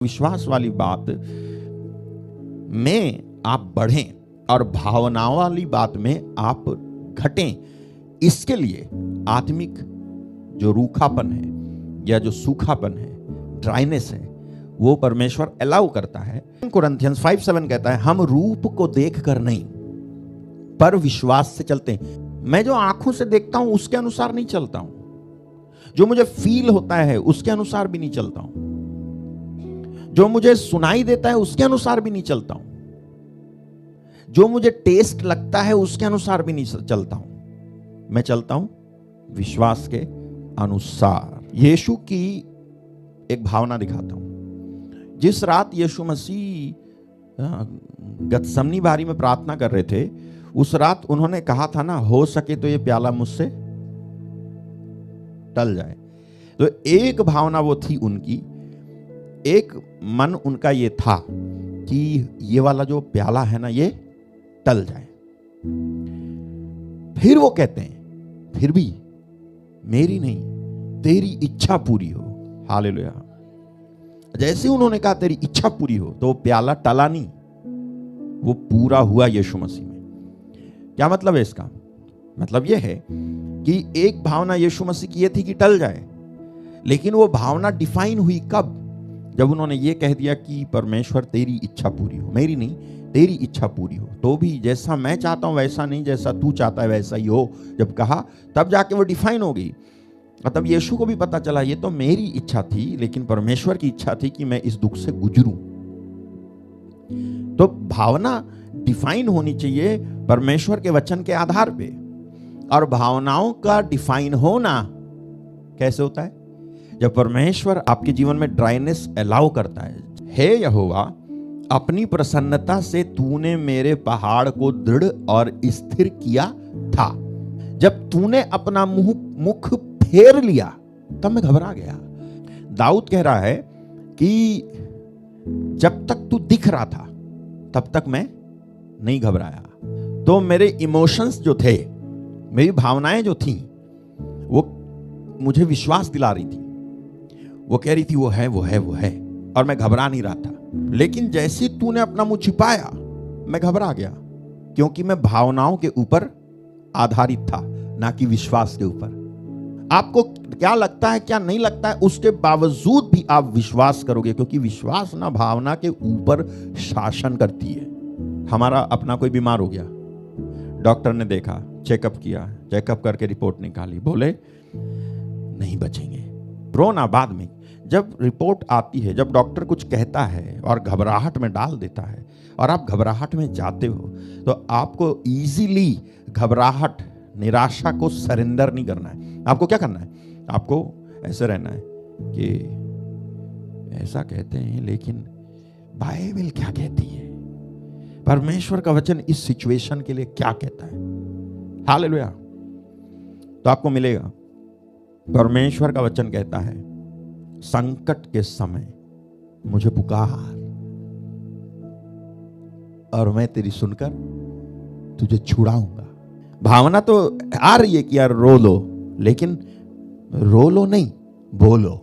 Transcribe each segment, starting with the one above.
विश्वास वाली बात में आप बढ़ें और भावनाओं वाली बात में आप घटें। इसके लिए आत्मिक जो रूखापन है या जो सूखापन है, ड्राइनेस है, वो परमेश्वर अलाउ करता है। कोरिन्थियंस 5:7 कहता है, हम रूप को देखकर नहीं पर विश्वास से चलते हैं। मैं जो आंखों से देखता हूं उसके अनुसार नहीं चलता हूं, जो मुझे फील होता है उसके अनुसार भी नहीं चलता हूं, जो मुझे सुनाई देता है उसके अनुसार भी नहीं चलता हूं, जो मुझे टेस्ट लगता है उसके अनुसार भी नहीं चलता हूं। मैं चलता हूं विश्वास के अनुसार। यीशु की एक भावना दिखाता हूं। जिस रात यीशु मसीह गतसमनी बारी में प्रार्थना कर रहे थे, उस रात उन्होंने कहा था ना, हो सके तो ये प्याला मुझसे टल जाए। तो एक भावना वो थी उनकी, एक मन उनका ये था कि ये वाला जो प्याला है ना, ये टल जाए। फिर वो कहते हैं, फिर भी मेरी नहीं तेरी इच्छा पूरी हो। हालेलुया। जैसे उन्होंने कहा तेरी इच्छा पूरी हो, तो वो प्याला टला नहीं, वो पूरा हुआ यीशु मसीह में। क्या मतलब है इसका? मतलब यह है कि एक भावना यीशु मसीह की यह थी कि टल जाए, लेकिन वो भावना डिफाइन हुई कब? जब उन्होंने ये कह दिया कि परमेश्वर तेरी इच्छा पूरी हो, मेरी नहीं तेरी इच्छा पूरी हो। तो भी जैसा मैं चाहता हूं वैसा नहीं, जैसा तू चाहता है वैसा ही हो, जब कहा तब जाके वो डिफाइन हो गई। और तब यीशु को भी पता चला ये तो मेरी इच्छा थी, लेकिन परमेश्वर की इच्छा थी कि मैं इस दुख से गुजरूं। तो भावना डिफाइन होनी चाहिए परमेश्वर के वचन के आधार पे। और भावनाओं का डिफाइन होना कैसे होता है? जब परमेश्वर आपके जीवन में ड्राइनेस अलाउ करता है। हे यहोवा, अपनी प्रसन्नता से तूने मेरे पहाड़ को दृढ़ और स्थिर किया था। जब तूने अपना मुख फेर लिया तब मैं घबरा गया। दाऊद कह रहा है कि जब तक तू दिख रहा था तब तक मैं नहीं घबराया। तो मेरे इमोशंस जो थे, मेरी भावनाएं जो थी, वो मुझे विश्वास दिला रही थी। वो कह रही थी वो है वो है वो है, और मैं घबरा नहीं रहा था। लेकिन जैसे तूने अपना मुंह छिपाया मैं घबरा गया, क्योंकि मैं भावनाओं के ऊपर आधारित था, ना कि विश्वास के ऊपर। आपको क्या लगता है क्या नहीं लगता है, उसके बावजूद भी आप विश्वास करोगे, क्योंकि विश्वास ना भावना के ऊपर शासन करती है। हमारा अपना कोई बीमार हो गया, डॉक्टर ने देखा, चेकअप किया, चेकअप करके रिपोर्ट निकाली, बोले नहीं बचेंगे। रोना बाद में जब रिपोर्ट आती है, जब डॉक्टर कुछ कहता है और घबराहट में डाल देता है, और आप घबराहट में जाते हो, तो आपको इजीली घबराहट, निराशा को सरेंडर नहीं करना है। आपको क्या करना है? आपको ऐसे रहना है कि ऐसा कहते हैं, लेकिन बाइबल क्या कहती है, परमेश्वर का वचन इस सिचुएशन के लिए क्या कहता है। हालेलुया। तो आपको मिलेगा। परमेश्वर का वचन कहता है, संकट के समय मुझे पुकार और मैं तेरी सुनकर तुझे छुड़ाऊंगा। भावना तो आ रही है कि यार रो लो, लेकिन रो लो नहीं, बोलो।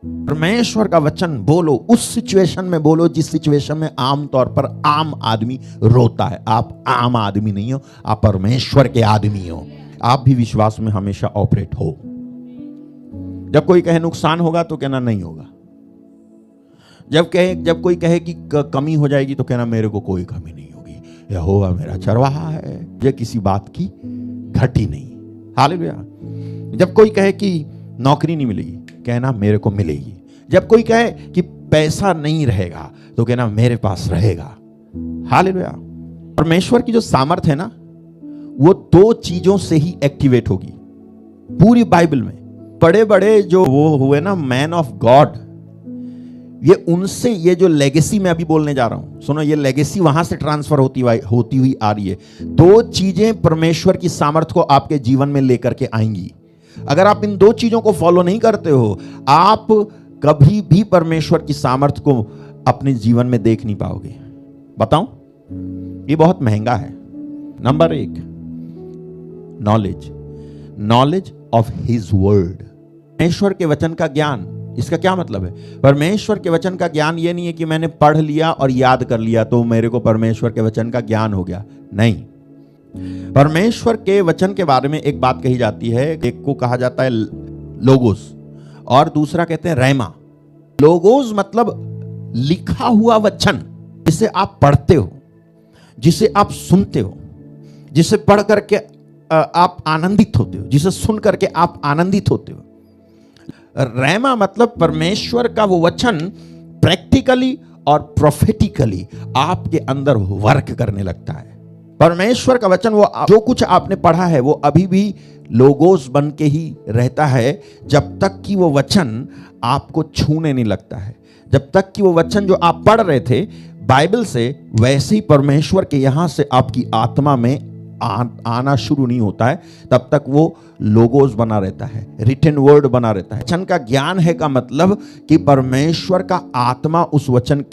परमेश्वर का वचन बोलो, उस सिचुएशन में बोलो जिस सिचुएशन में आमतौर पर आम आदमी रोता है। आप आम आदमी नहीं हो, आप परमेश्वर के आदमी हो। आप भी विश्वास में हमेशा ऑपरेट हो। जब कोई कहे नुकसान होगा तो कहना नहीं होगा। जब कोई कहे कि कमी हो जाएगी तो कहना मेरे को कोई कमी नहीं होगी, यहोवा मेरा चरवाहा है, ये किसी बात की घटी नहीं। हालेलुया। जब कोई कहे कि नौकरी नहीं मिलेगी, कहना मेरे को मिलेगी। जब कोई कहे कि पैसा नहीं रहेगा तो कहना मेरे पास रहेगा। हालेलुया। परमेश्वर की जो सामर्थ है ना, वो दो चीजों से ही एक्टिवेट होगी पूरी बाइबल में। बड़े बड़े जो वो हुए ना मैन ऑफ गॉड, ये उनसे ये जो लेगेसी मैं अभी बोलने जा रहा हूं, सुनो, ये लेगेसी वहां से ट्रांसफर होती हुई आ रही है। दो चीजें परमेश्वर की सामर्थ को आपके जीवन में लेकर के आएंगी। अगर आप इन दो चीजों को फॉलो नहीं करते हो, आप कभी भी परमेश्वर की सामर्थ को अपने जीवन में देख नहीं पाओगे। बताऊं, ये बहुत महंगा है। Number 1, knowledge of his word. परमेश्वर के वचन का ज्ञान इसका क्या मतलब है? परमेश्वर के वचन का ज्ञान ये नहीं है कि मैंने पढ़ लिया और याद कर लिया तो मेरे को परमेश्वर के वचन का ज्ञान हो गया। नहीं, परमेश्वर के वचन के बारे में एक बात कही जाती है, एक को कहा जाता है लोगोस और दूसरा कहते हैं रैमा। लोगोस मतलब लिखा हुआ वचन, जिसे आप पढ़ते हो, जिसे आप सुनते हो, जिसे पढ़ करके आप आनंदित होते हो, जिसे सुन करके आप आनंदित होते हो। रैमा मतलब परमेश्वर का वो वचन प्रैक्टिकली और प्रोफेटिकली आपके अंदर वर्क करने लगता है। परमेश्वर का वचन वो जो कुछ आपने पढ़ा है वो अभी भी लोगोस बन के ही रहता है जब तक कि वो वचन आपको छूने नहीं लगता है। जब तक कि वो वचन जो आप पढ़ रहे थे बाइबल से, वैसे ही परमेश्वर के यहां से आपकी आत्मा में आना शुरू नहीं होता है, तब तक वो लोगोस बना रहता है, रिटन वर्ड बना रहता है। वचन का ज्ञान है का मतलब कि परमेश्वर का आत्मा उस वचन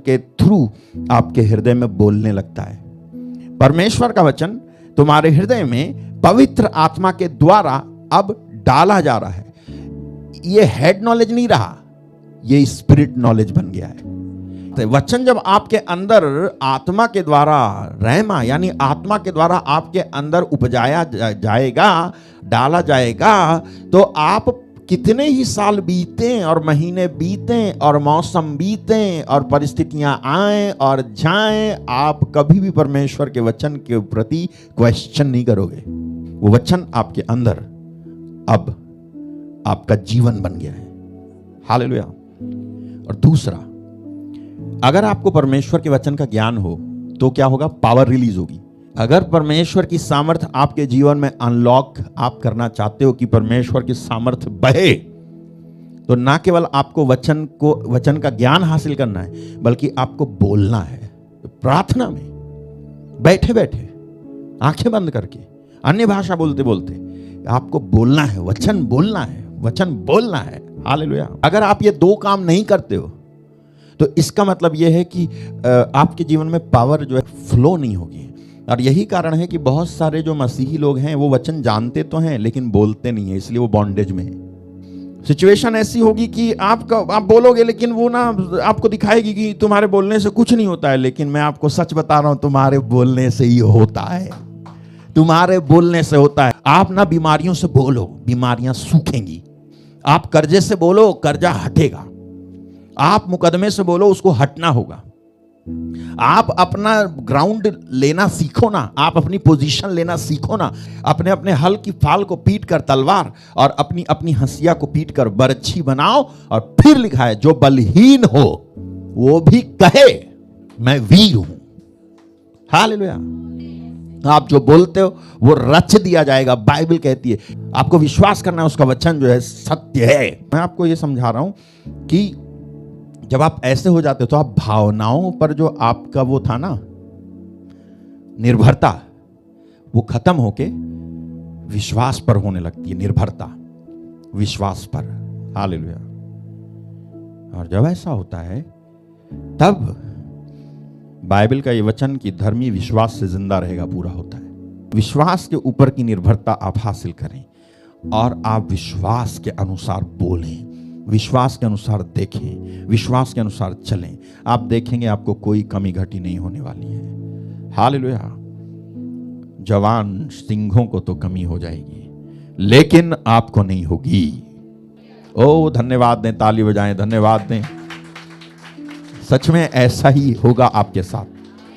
के थ्रू आपके हृदय में बोलने लगता है। परमेश्वर का वचन तुम्हारे हृदय में पवित्र आत्मा के द्वारा अब डाला जा रहा है। ये हेड नॉलेज नहीं रहा, ये स्पिरिट नॉलेज बन गया है। वचन जब आपके अंदर आत्मा के द्वारा, रहमा यानी आत्मा के द्वारा आपके अंदर उपजाया जाएगा, डाला जाएगा, तो आप कितने ही साल बीतें और महीने बीतें और मौसम बीतें और परिस्थितियां आएं और जाएं, आप कभी भी परमेश्वर के वचन के प्रति क्वेश्चन नहीं करोगे। वो वचन आपके अंदर अब आपका जीवन बन गया है। हालेलुया। और दूसरा, अगर आपको परमेश्वर के वचन का ज्ञान हो तो क्या होगा? पावर रिलीज होगी। अगर परमेश्वर की सामर्थ आपके जीवन में अनलॉक आप करना चाहते हो कि परमेश्वर की सामर्थ बहे, तो ना केवल आपको वचन का ज्ञान हासिल करना है, बल्कि आपको बोलना है। प्रार्थना में बैठे बैठे आंखें बंद करके अन्य भाषा बोलते बोलते आपको बोलना है, वचन बोलना है, वचन बोलना है। हालेलुया। अगर आप ये दो काम नहीं करते हो तो इसका मतलब यह है कि आपके जीवन में पावर जो है फ्लो नहीं होगी। और यही कारण है कि बहुत सारे जो मसीही लोग हैं वो वचन जानते तो हैं लेकिन बोलते नहीं है, इसलिए वो बॉन्डेज में है। सिचुएशन ऐसी होगी कि आप बोलोगे लेकिन वो ना आपको दिखाएगी कि तुम्हारे बोलने से कुछ नहीं होता है, लेकिन मैं आपको सच बता रहा हूं, तुम्हारे बोलने से ही होता है। तुम्हारे बोलने से होता है। आप ना बीमारियों से बोलो, बीमारियां सूखेंगी। आप कर्जे से बोलो, कर्जा हटेगा। आप मुकदमे से बोलो, उसको हटना होगा। आप अपना ग्राउंड लेना सीखो ना, आप अपनी पोजीशन लेना सीखो ना। अपने अपने हल की फाल को पीट कर तलवार और अपनी अपनी हंसिया को पीट कर बरछी बनाओ। और फिर लिखा है, जो बलहीन हो वो भी कहे मैं वीर हूं। हालेलुया। आप जो बोलते हो वो रच दिया जाएगा, बाइबल कहती है। आपको विश्वास करना है, उसका वचन जो है सत्य है। मैं आपको ये समझा रहा हूं कि जब आप ऐसे हो जाते हो तो आप भावनाओं पर जो आपका वो था ना निर्भरता, वो खत्म होके विश्वास पर होने लगती है। निर्भरता विश्वास पर। हालेलुया। और जब ऐसा होता है तब बाइबल का ये वचन कि धर्मी विश्वास से जिंदा रहेगा पूरा होता है। विश्वास के ऊपर की निर्भरता आप हासिल करें और आप विश्वास के अनुसार बोलें, विश्वास के अनुसार देखें, विश्वास के अनुसार चलें। आप देखेंगे आपको कोई कमी घटी नहीं होने वाली है। हालेलुया। जवान सिंहों को तो कमी हो जाएगी लेकिन आपको नहीं होगी। ओ धन्यवाद दें, ताली बजाएं, धन्यवाद दें। सच में ऐसा ही होगा आपके साथ।